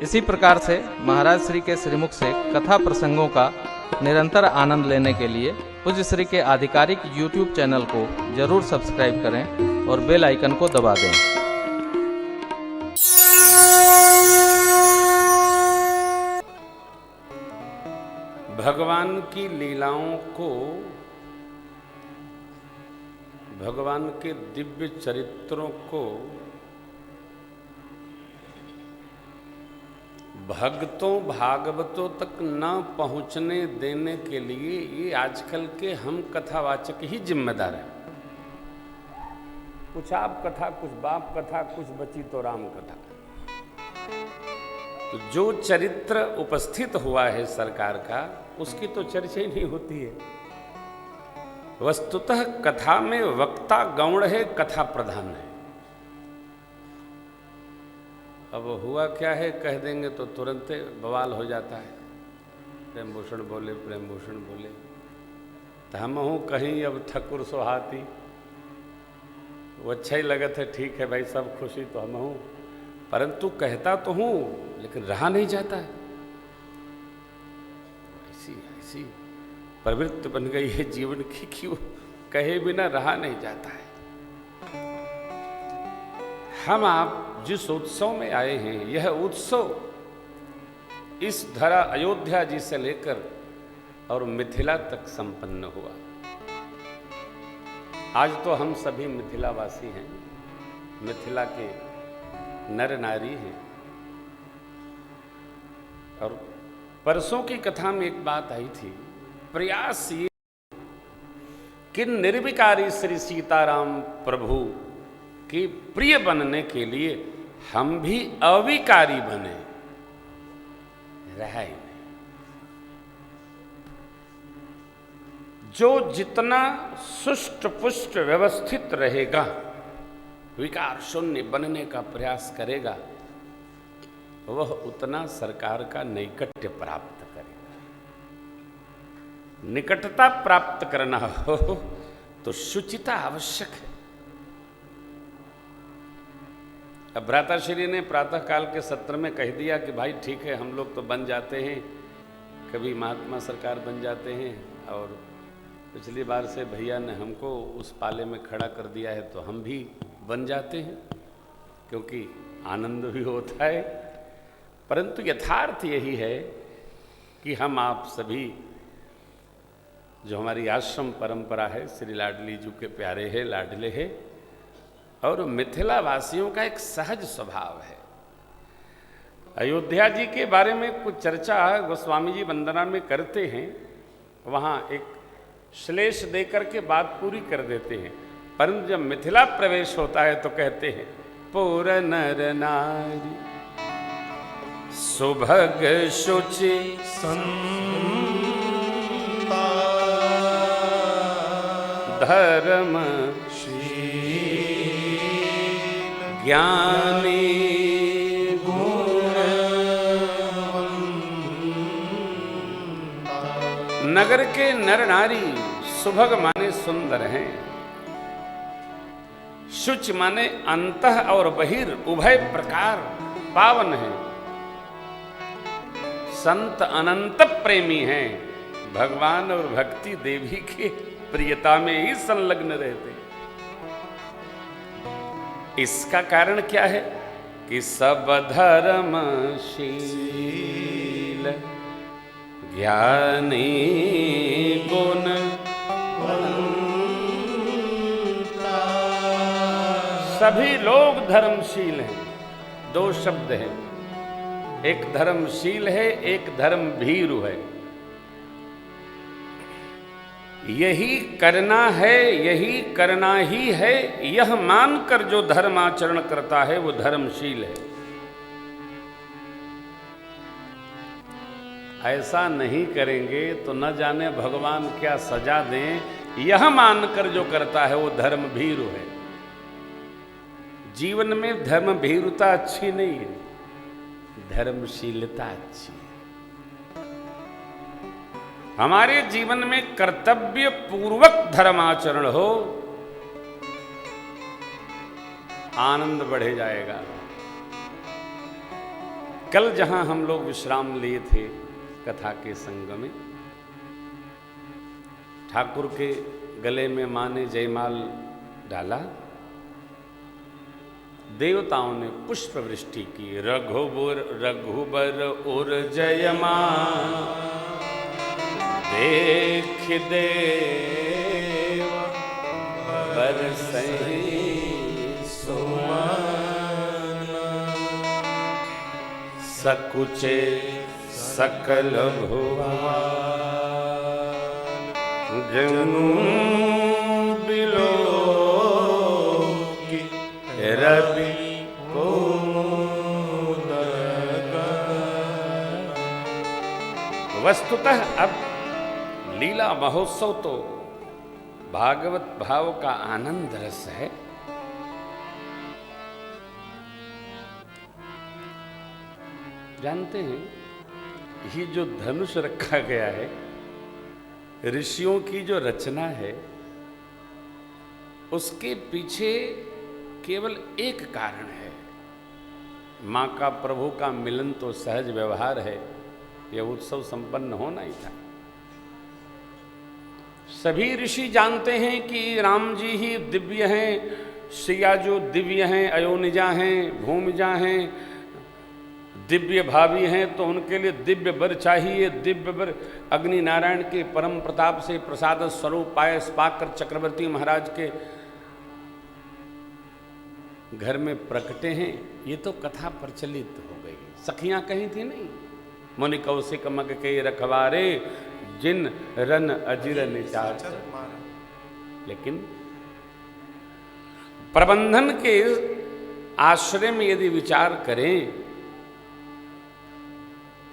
इसी प्रकार से महाराज श्री के श्रीमुख से कथा प्रसंगों का निरंतर आनंद लेने के लिए पूज्य श्री के आधिकारिक YouTube चैनल को जरूर सब्सक्राइब करें और बेल आइकन को दबा दें। भगवान की लीलाओं को, भगवान के दिव्य चरित्रों को भक्तों भागवतों तक न पहुंचने देने के लिए ये आजकल के हम कथावाचक ही जिम्मेदार हैं। कुछ आप कथा, कुछ बाप कथा, कुछ बची तो राम कथा। तो जो चरित्र उपस्थित हुआ है सरकार का, उसकी तो चर्चा ही नहीं होती है। वस्तुतः कथा में वक्ता गौण है, कथा प्रधान है। अब हुआ क्या है, कह देंगे तो तुरंत बवाल हो जाता है। प्रेम भूषण बोले, प्रेम भूषण बोले, तो हम हूँ कहीं अब ठकुर सुहाती, वो अच्छा ही लगत है, ठीक है भाई, सब खुशी तो हम हूँ, परंतु कहता तो हूँ लेकिन रहा नहीं जाता है। ऐसी ऐसी प्रवृत्ति बन गई है जीवन की कि वो कहे बिना रहा नहीं जाता है। हम आप जिस उत्सव में आए हैं, यह उत्सव इस धरा अयोध्या जी से लेकर और मिथिला तक संपन्न हुआ। आज तो हम सभी मिथिलावासी हैं, मिथिला के नर नारी हैं। और परसों की कथा में एक बात आई थी, प्रयास ये कि निर्विकारी श्री सीताराम प्रभु के प्रिय बनने के लिए हम भी अविकारी बने, रहा ही नहीं। जो जितना सुष्ट पुष्ट व्यवस्थित रहेगा, विकार शून्य बनने का प्रयास करेगा, वह उतना सरकार का नैकट्य प्राप्त करेगा। निकटता प्राप्त करना हो तो शुचिता आवश्यक है। अब भ्राताश्री ने प्रातः काल के सत्र में कह दिया कि भाई ठीक है, हम लोग तो बन जाते हैं, कभी महात्मा सरकार बन जाते हैं, और पिछली बार से भैया ने हमको उस पाले में खड़ा कर दिया है तो हम भी बन जाते हैं, क्योंकि आनंद भी होता है। परंतु यथार्थ यही है कि हम आप सभी, जो हमारी आश्रम परंपरा है, श्री लाडली जी के प्यारे है, लाडले है, और मिथिला वासियों का एक सहज स्वभाव है। अयोध्या जी के बारे में कुछ चर्चा गोस्वामी जी वंदना में करते हैं, वहाँ एक श्लेष देकर के बात पूरी कर देते हैं, परंतु जब मिथिला प्रवेश होता है तो कहते हैं, पुर नर नारी सुभग शुचि धर्म ज्ञानी गुण नगर के नर नारी, सुभग माने सुंदर हैं, शुच माने अंतः और बहिर उभय प्रकार पावन हैं, संत अनंत प्रेमी हैं, भगवान और भक्ति देवी के प्रियता में ही संलग्न रहते हैं। इसका कारण क्या है कि सब धर्मशील ज्ञानी गुण सभी लोग धर्मशील हैं। दो शब्द हैं, एक धर्मशील है, एक धर्म भीरु है। यही करना है, यही करना ही है, यह मानकर जो धर्म आचरण करता है वो धर्मशील है। ऐसा नहीं करेंगे तो न जाने भगवान क्या सजा दें, यह मानकर जो करता है वो धर्म भीरु है। जीवन में धर्म भीरुता अच्छी नहीं है, धर्मशीलता अच्छी है। हमारे जीवन में कर्तव्य पूर्वक धर्माचरण हो, आनंद बढ़े जाएगा। कल जहां हम लोग विश्राम लिए थे कथा के संग में, ठाकुर के गले में मां ने जयमाल डाला, देवताओं ने पुष्प वृष्टि की। रघुबर उर जयमान देख देव बरसहि सुमन, सकुचे सकल भुवन जनु बिलो की रवि वस्तुतः अब लीला महोत्सव तो भागवत भाव का आनंद रस है। जानते हैं ये जो धनुष रखा गया है, ऋषियों की जो रचना है, उसके पीछे केवल एक कारण है। मां का प्रभु का मिलन तो सहज व्यवहार है, यह उत्सव संपन्न होना ही था। सभी ऋषि जानते हैं कि राम जी ही दिव्य हैं, सिया जो दिव्य हैं, अयोनिजा हैं, भूमिजा हैं, दिव्य भावी हैं, तो उनके लिए दिव्य वर चाहिए। दिव्य वर अग्नि नारायण के परम प्रताप से प्रसाद स्वरूप पायस पाकर चक्रवर्ती महाराज के घर में प्रकटे हैं। ये तो कथा प्रचलित हो गई, सखियां कहीं थी नहीं। मुनि कौशिक मग के रखवारे, जिन रन अजिर निचार। लेकिन प्रबंधन के आश्रय में यदि विचार करें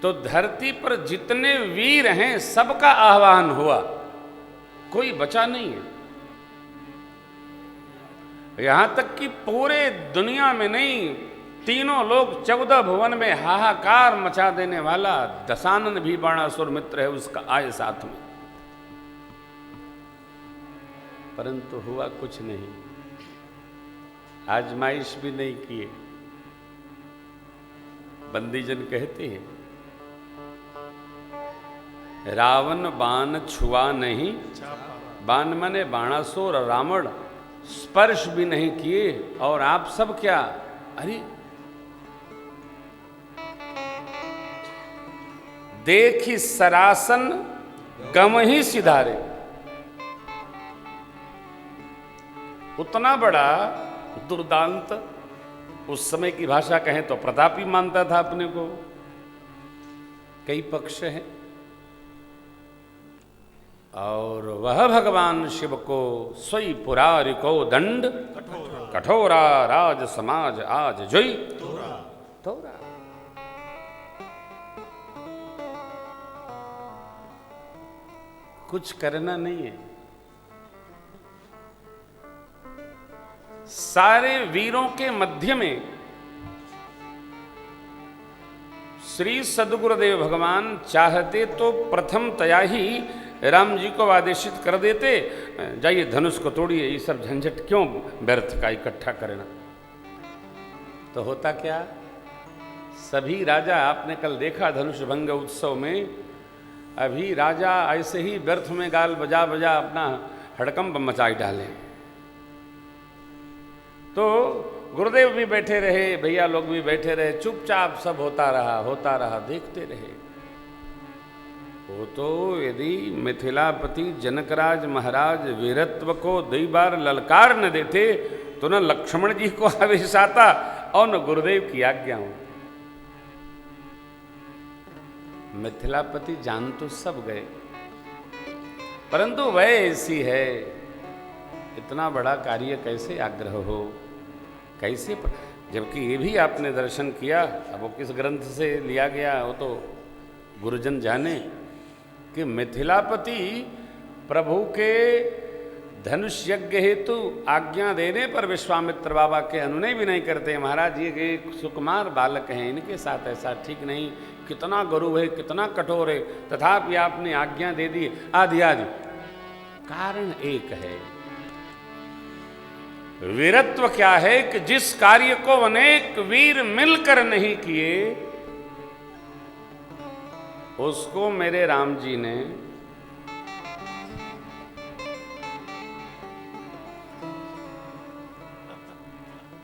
तो धरती पर जितने वीर हैं सबका आह्वान हुआ, कोई बचा नहीं है। यहां तक कि पूरे दुनिया में नहीं, तीनों लोग 14 भुवन में हाहाकार मचा देने वाला दशानन भी बाणासुर मित्र है, उसका आए साथ में। परंतु हुआ कुछ नहीं, आजमाइश भी नहीं किए। बंदीजन कहते हैं, रावण बाण छुआ नहीं, बाण माने बाणासुर रावण स्पर्श भी नहीं किए, और आप सब क्या, अरे देखी सरासन गम ही सिधारे। उतना बड़ा दुर्दांत, उस समय की भाषा कहें तो प्रतापी मानता था अपने को। कई पक्ष हैं, और वह भगवान शिव को सोई पुरारि को दंड कठोरा राज समाज आज जोई तोरा। कुछ करना नहीं है। सारे वीरों के मध्य में श्री सद्गुरुदेव भगवान चाहते तो प्रथम तया ही राम जी को आदेशित कर देते, जाइए धनुष को तोड़िए, ये सब झंझट क्यों व्यर्थ का इकट्ठा करना। तो होता क्या, सभी राजा, आपने कल देखा धनुष भंग उत्सव में, अभी राजा ऐसे ही व्यर्थ में गाल बजा बजा अपना हड़कंप मचाई डाले। तो गुरुदेव भी बैठे रहे, भैया लोग भी बैठे रहे, चुपचाप सब होता रहा, देखते रहे। वो तो यदि मिथिलापति जनकराज महाराज वीरत्व को 2 बार ललकार न देते तो न लक्ष्मण जी को आवेश आता और न गुरुदेव की आज्ञा हो। मिथिलापति जान तो सब गए, परंतु वह ऐसी है, इतना बड़ा कार्य कैसे आग्रह हो, कैसे जबकि ये भी आपने दर्शन किया। अब वो किस ग्रंथ से लिया गया वो तो गुरुजन जाने, कि मिथिलापति प्रभु के धनुष यज्ञ हेतु आज्ञा देने पर विश्वामित्र बाबा के अनुनय भी नहीं करते। महाराज ये एक सुकुमार बालक हैं, इनके साथ ऐसा ठीक नहीं, कितना गुरु है, कितना कठोर है, तथापि आपने आज्ञा दे दी। आदि कारण एक है, वीरत्व क्या है कि जिस कार्य को अनेक वीर मिलकर नहीं किए उसको मेरे राम जी ने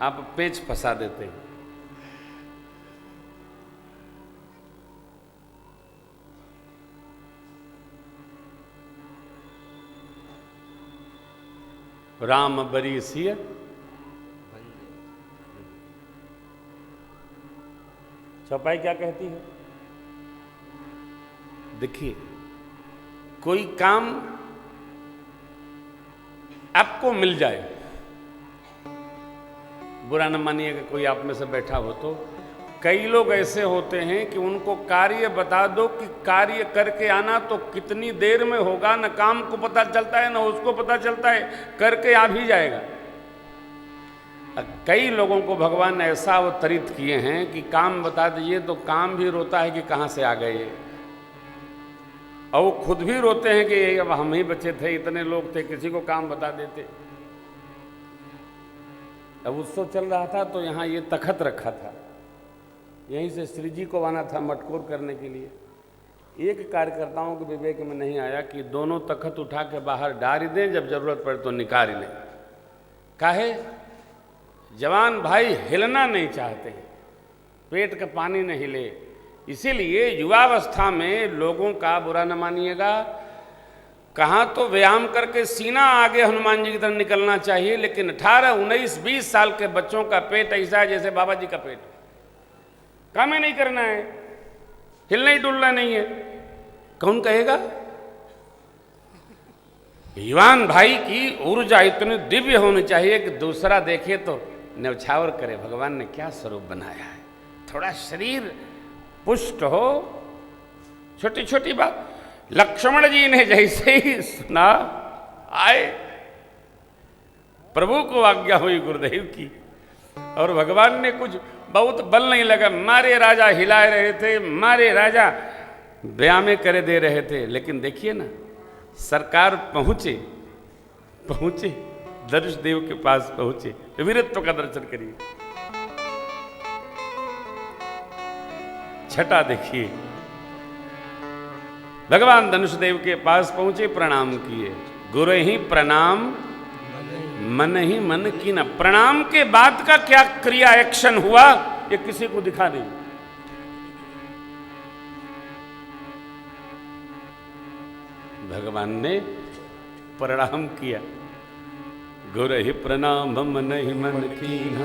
आप पेच फंसा देते हैं। राम बरी सिय चौपाई क्या कहती है? देखिए, कोई काम आपको मिल जाए, बुरा न मानिएगा कोई आप में से बैठा हो तो, कई लोग ऐसे होते हैं कि उनको कार्य बता दो कि कार्य करके आना, तो कितनी देर में होगा, न काम को पता चलता है न उसको पता चलता है, करके आ भी जाएगा। कई लोगों को भगवान ने ऐसा अवतरित किए हैं कि काम बता दीजिए तो काम भी रोता है कि कहाँ से आ गए, और वो खुद भी रोते हैं कि अब हम ही बचे थे, इतने लोग थे, किसी को काम बता देते। अब उत्सव चल रहा था तो यहाँ ये तखत रखा था, यहीं से श्री जी को आना था मटकोर करने के लिए। एक कार्यकर्ताओं के विवेक में नहीं आया कि दोनों तखत उठा के बाहर डाल दें, जब जरूरत पड़े तो निकाल लें। काहे? जवान भाई हिलना नहीं चाहते, पेट का पानी नहीं हिले। इसीलिए युवावस्था में लोगों का, बुरा न मानिएगा, कहाँ तो व्यायाम करके सीना आगे हनुमान जी की तरफ निकलना चाहिए, लेकिन 18, 19, 20 साल के बच्चों का पेट ऐसा है जैसे बाबा जी का पेट। काम ही नहीं करना है, हिलना ही डुलना नहीं है। कौन कहेगा? युवान भाई की ऊर्जा इतनी दिव्य होनी चाहिए कि दूसरा देखे तो न्यौछावर करे, भगवान ने क्या स्वरूप बनाया है। थोड़ा शरीर पुष्ट हो, छोटी छोटी बात। लक्ष्मण जी ने जैसे ही सुना आए, प्रभु को आज्ञा हुई गुरुदेव की, और भगवान ने कुछ बहुत बल नहीं लगा, मारे राजा हिला रहे थे, मारे राजा व्यायाम करे दे रहे थे। लेकिन देखिए ना, सरकार पहुंचे धनुष देव के पास पहुंचे, वीरत्व का दर्शन करिए। छठा देखिए, भगवान धनुष देव के पास पहुंचे, प्रणाम किए। गुरु ही प्रणाम मन ही मन की न। प्रणाम के बाद का क्या क्रिया एक्शन हुआ ये किसी को दिखा नहीं। भगवान ने प्रणाम किया। गुरु ही प्रणाम मन ही मन की न,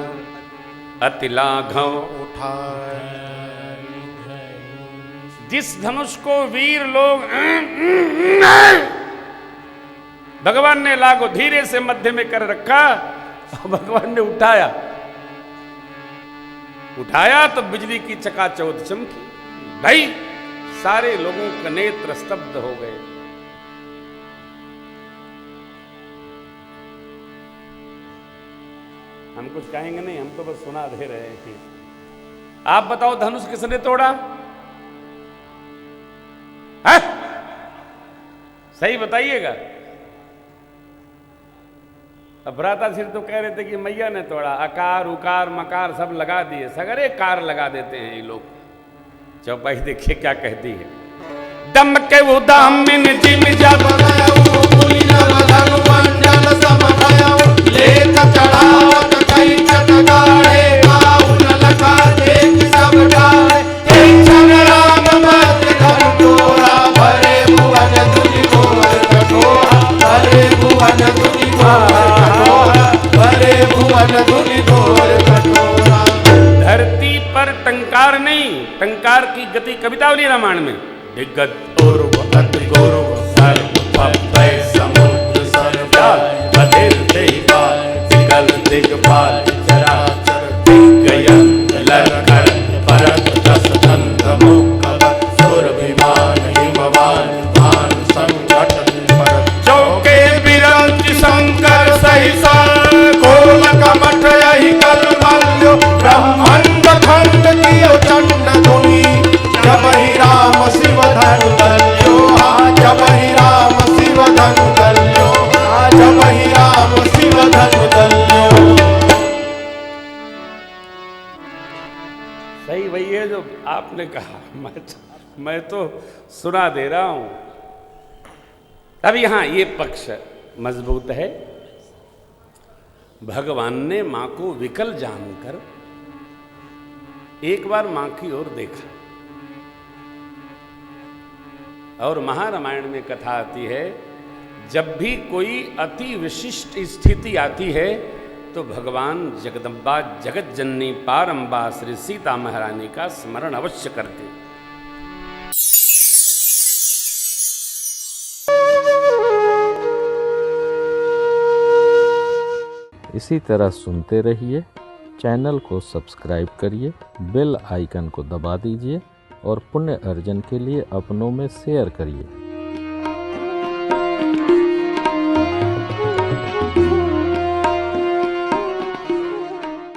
अति लाघव उठाए। जिस धनुष को वीर लोग भगवान ने लागो धीरे से मध्य में कर रखा, और भगवान ने उठाया तो बिजली की चकाचौंध चमकी। भाई सारे लोगों के नेत्र स्तब्ध हो गए। हम कुछ कहेंगे नहीं, हम तो बस सुना दे रहे हैं। आप बताओ धनुष किसने तोड़ा है? सही बताइएगा। अब भ्राताश्री तो कह रहे थे कि मैया ने तोड़ा। अकार उकार मकार सब लगा दिए, सगरे कार लगा देते हैं ये लोग। चौपाई देखिए क्या कहती है। दम के वो दामिन जिम जब धरती पर टंकार नहीं, टंकार की गति कवितावली रामायण में। दिग्गज पूर्व अत गौरव सर्व समुद्र सर्वव्याल अधीर देवाल दिगल दिगपाल चराचर दिग्गयंत लरकर परत दस तंत्र मुक्कब सुरभिमान हिमवान भान संघटन परत चौके विरंच शंकर सहिसा कोल कमठ यही कलमल्यो ब्रह्मांड खंड कियो चंड धुनी जब ही राम शिव धनु दल्यो जब ही राम शिव धनु दल्यो जब ही राम शिव धनु दल्यो। सही वही है जो आपने कहा। मैं तो सुना दे रहा हूं। अब यहां ये पक्ष मजबूत है। भगवान ने मां को विकल जानकर एक बार मां की ओर देखा, और महारामायण में कथा आती है, जब भी कोई अति विशिष्ट स्थिति आती है तो भगवान जगदम्बा जगत जननी पारंबा श्री सीता महारानी का स्मरण अवश्य करते। इसी तरह सुनते रहिए, चैनल को सब्सक्राइब करिए, बेल आइकन को दबा दीजिए और पुण्य अर्जन के लिए अपनों में शेयर करिए।